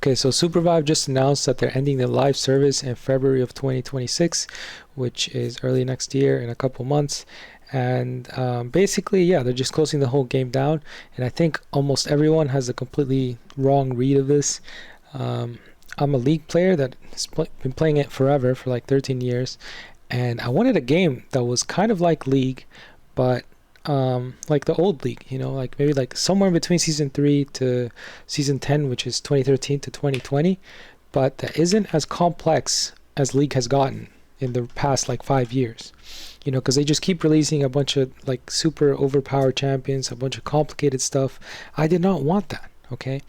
Okay, so Supervive just announced that they're ending the live service in February of 2026, which is early next year in a couple months. And basically, yeah, they're just closing the whole game down. And I think almost everyone has a completely wrong read of this. Um, I'm a League player that has been playing it forever, for like 13 years. And I wanted a game that was kind of like League, but like the old League, like maybe like somewhere in between season 3 to season 10, which is 2013 to 2020, but that isn't as complex as League has gotten in the past like 5 years. Because they just keep releasing a bunch of like super overpowered champions, a bunch of complicated stuff. I did not want that. Okay,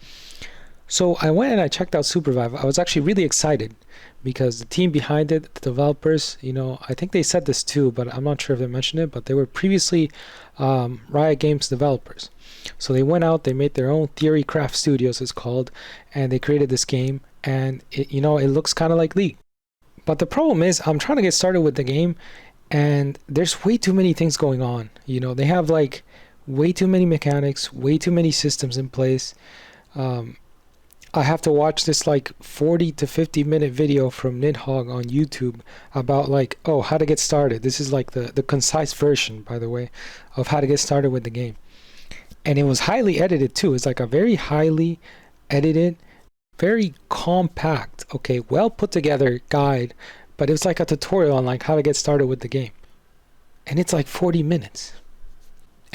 so I went and I checked out Supervive. I was actually really excited because the team behind it, the developers, I think they said this too, but I'm not sure if they mentioned it, but they were previously Riot Games developers. So they went out, they made their own Theorycraft Studios, it's called, and they created this game, and it looks kind of like League. But the problem is, I'm trying to get started with the game, and there's way too many things going on. They have like way too many mechanics, way too many systems in place. I have to watch this like 40 to 50 minute video from Nidhogg on YouTube about like, oh, how to get started. This is like the concise version, by the way, of how to get started with the game. And it was highly edited too. It's like a very highly edited, very compact, okay, well put together guide, but it was like a tutorial on like how to get started with the game. And it's like 40 minutes.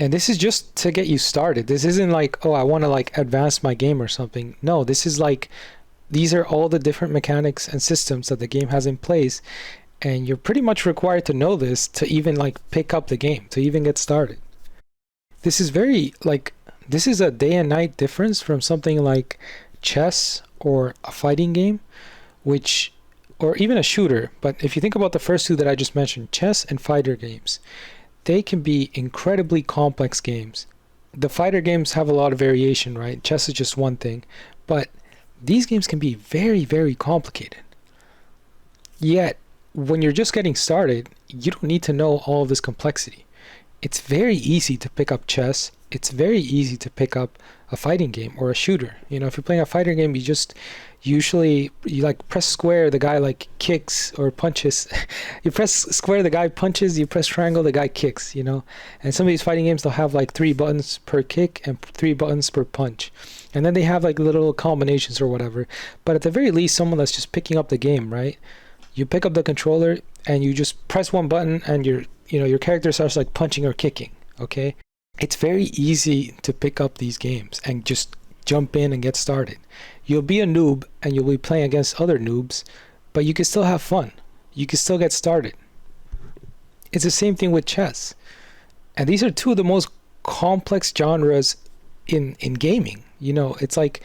And this is just to get you started. This isn't like, oh, I want to like advance my game or something. No, this is like, these are all the different mechanics and systems that the game has in place. And you're pretty much required to know this to even like pick up the game, to even get started. This is very like, this is a day and night difference from something like chess or a fighting game, or even a shooter. But if you think about the first two that I just mentioned, chess and fighter games, they can be incredibly complex games. The fighter games have a lot of variation, right? Chess is just one thing, but these games can be very, very complicated. Yet, when you're just getting started, you don't need to know all of this complexity. It's very easy to pick up chess. It's very easy to pick up a fighting game or a shooter. If you're playing a fighter game, you like press square, the guy like kicks or punches. You press square, the guy punches. You press triangle, the guy kicks. And some of these fighting games, they'll have like 3 buttons per kick and 3 buttons per punch, and then they have like little combinations or whatever. But at the very least, someone that's just picking up the game, right? You pick up the controller and you just press one button, and your character starts like punching or kicking. Okay, it's very easy to pick up these games and just jump in and get started. You'll be a noob and you'll be playing against other noobs, but you can still have fun. You can still get started. It's the same thing with chess. And these are two of the most complex genres in gaming. It's like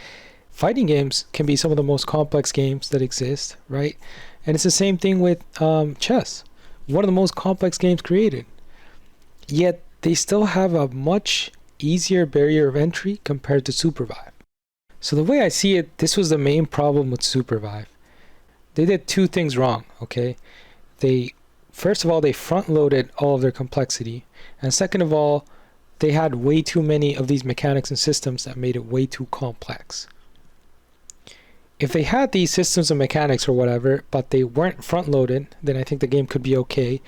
fighting games can be some of the most complex games that exist, right? And it's the same thing with chess. One of the most complex games created. Yet they still have a much easier barrier of entry compared to Supervive. So the way I see it, this was the main problem with Supervive. They did 2 things wrong, okay? First of all, they front-loaded all of their complexity. And second of all, they had way too many of these mechanics and systems that made it way too complex. If they had these systems and mechanics or whatever, but they weren't front-loaded, then I think the game could be okay.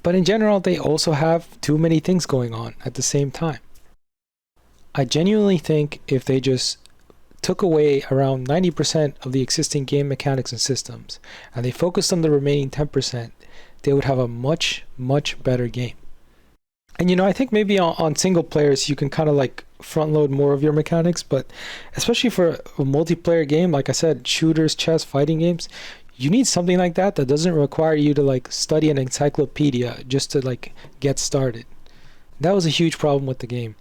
But in general, they also have too many things going on at the same time. I genuinely think if they just took away around 90% of the existing game mechanics and systems, and they focused on the remaining 10%, they would have a much, much better game. And I think maybe on single players, you can kind of like front load more of your mechanics, but especially for a multiplayer game, like I said, shooters, chess, fighting games, you need something like that doesn't require you to like study an encyclopedia just to like get started. That was a huge problem with the game.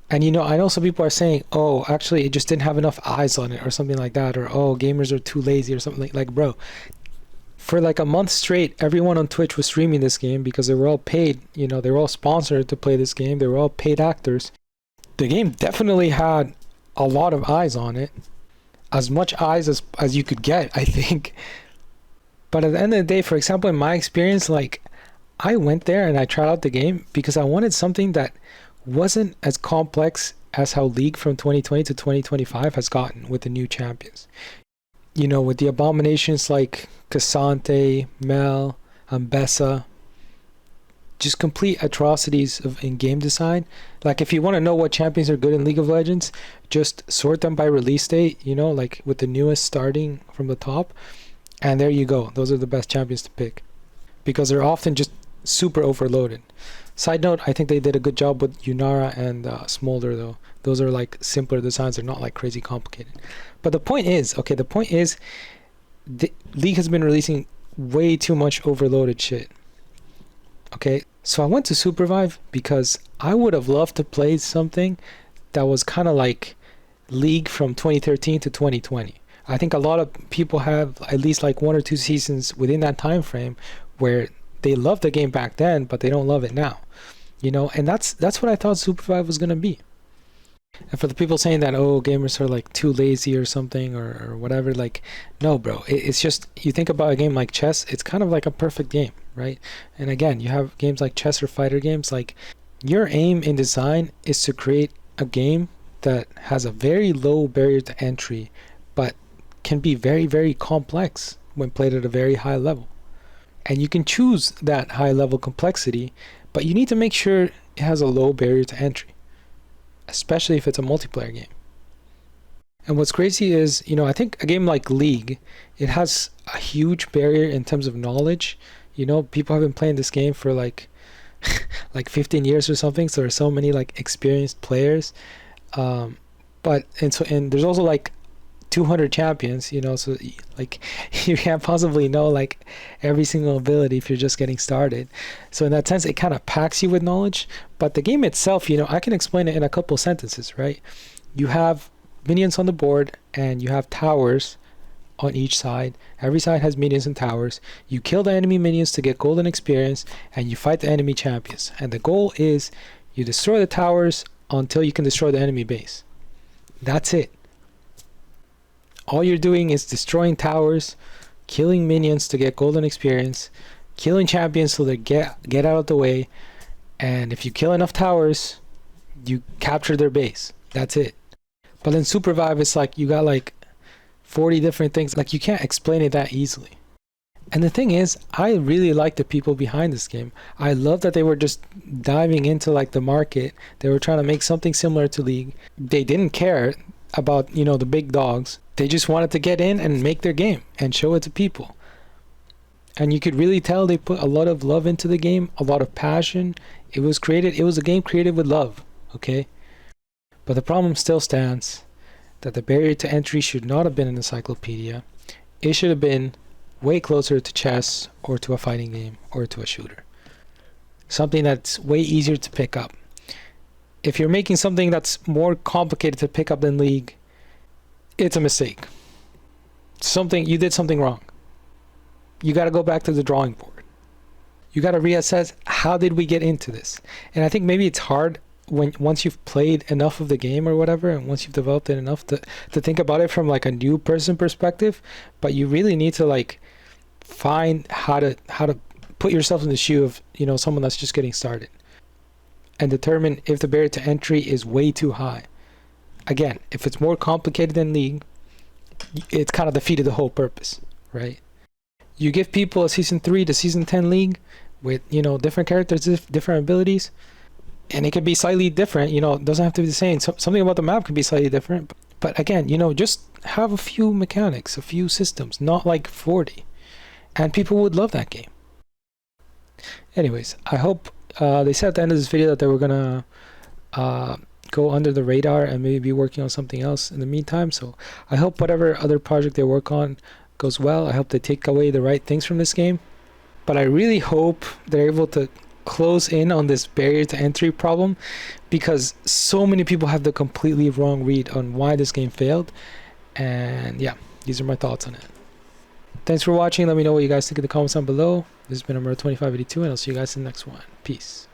And I know some people are saying, oh, actually it just didn't have enough eyes on it or something like that, or oh, gamers are too lazy or something like bro. For like a month straight, everyone on Twitch was streaming this game because they were all paid, they were all sponsored to play this game. They were all paid actors. The game definitely had a lot of eyes on it. As much eyes as you could get, I think. But at the end of the day, for example, in my experience, like I went there and I tried out the game because I wanted something that wasn't as complex as how League from 2020 to 2025 has gotten with the new champions. You know, with the abominations like Cassante, Mel, Ambessa, just complete atrocities of in game design. Like if you want to know what champions are good in League of Legends, just sort them by release date, you know, like with the newest starting from the top, and there you go. Those are the best champions to pick because they're often just super overloaded. Side note, I think they did a good job with Yunara and Smolder though. Those are like simpler designs, they're not like crazy complicated. But the point is, the League has been releasing way too much overloaded shit. Okay, so I went to Supervive because I would have loved to play something that was kind of like League from 2013 to 2020. I think a lot of people have at least like 1 or 2 seasons within that time frame where they loved the game back then, but they don't love it now. You know, and that's what I thought Supervive was gonna be. And for the people saying that, oh, gamers are like too lazy or something or whatever, like, no, bro. It's just, you think about a game like chess, it's kind of like a perfect game, right? And again, you have games like chess or fighter games, like, your aim in design is to create a game that has a very low barrier to entry, but can be very, very complex when played at a very high level. And you can choose that high level complexity, but you need to make sure it has a low barrier to entry, especially if it's a multiplayer game. And what's crazy is, you know, I think a game like League, it has a huge barrier in terms of knowledge. You know, people have been playing this game for like like 15 years or something, so there's so many like experienced players. And there's also like 200 champions, you know, so like you can't possibly know like every single ability if you're just getting started. So in that sense, it kind of packs you with knowledge. But the game itself, you know, I can explain it in a couple sentences, right? You have minions on the board and you have towers on each side. Every side has minions and towers. You kill the enemy minions to get golden experience, and you fight the enemy champions. And the goal is you destroy the towers until you can destroy the enemy base. That's it. All you're doing is destroying towers, killing minions to get golden experience, killing champions so they get out of the way, and if you kill enough towers, you capture their base. That's it. But in Supervive, it's like you got like 40 different things. Like, you can't explain it that easily. And the thing is, I really like the people behind this game. I love that they were just diving into like the market. They were trying to make something similar to League. They didn't care about, you know, the big dogs. They just wanted to get in and make their game and show it to people. And you could really tell they put a lot of love into the game, a lot of passion. It was a game created with love, okay? But the problem still stands that the barrier to entry should not have been an encyclopedia. It should have been way closer to chess or to a fighting game or to a shooter. Something that's way easier to pick up. If you're making something that's more complicated to pick up than League, it's a mistake. You did something wrong. You got to go back to the drawing board. You got to reassess, how did we get into this? And I think maybe it's hard once you've played enough of the game or whatever, and once you've developed it enough to think about it from like a new person perspective, but you really need to like find how to put yourself in the shoe of, you know, someone that's just getting started and determine if the barrier to entry is way too high. Again, if it's more complicated than League, it's kind of defeated the whole purpose, right? You give people a season 3 to season 10 League with, you know, different characters, different abilities, and it could be slightly different, you know, it doesn't have to be the same. Something about the map could be slightly different. But again, you know, just have a few mechanics, a few systems, not like 40. And people would love that game. Anyways, I hope they said at the end of this video that they were gonna go under the radar and maybe be working on something else in the meantime. So I hope whatever other project they work on goes well. I hope they take away the right things from this game. But I really hope they're able to close in on this barrier to entry problem, because so many people have the completely wrong read on why this game failed. And yeah, these are my thoughts on it. Thanks for watching. Let me know what you guys think in the comments down below. This has been number 2582, and I'll see you guys in the next one. Peace.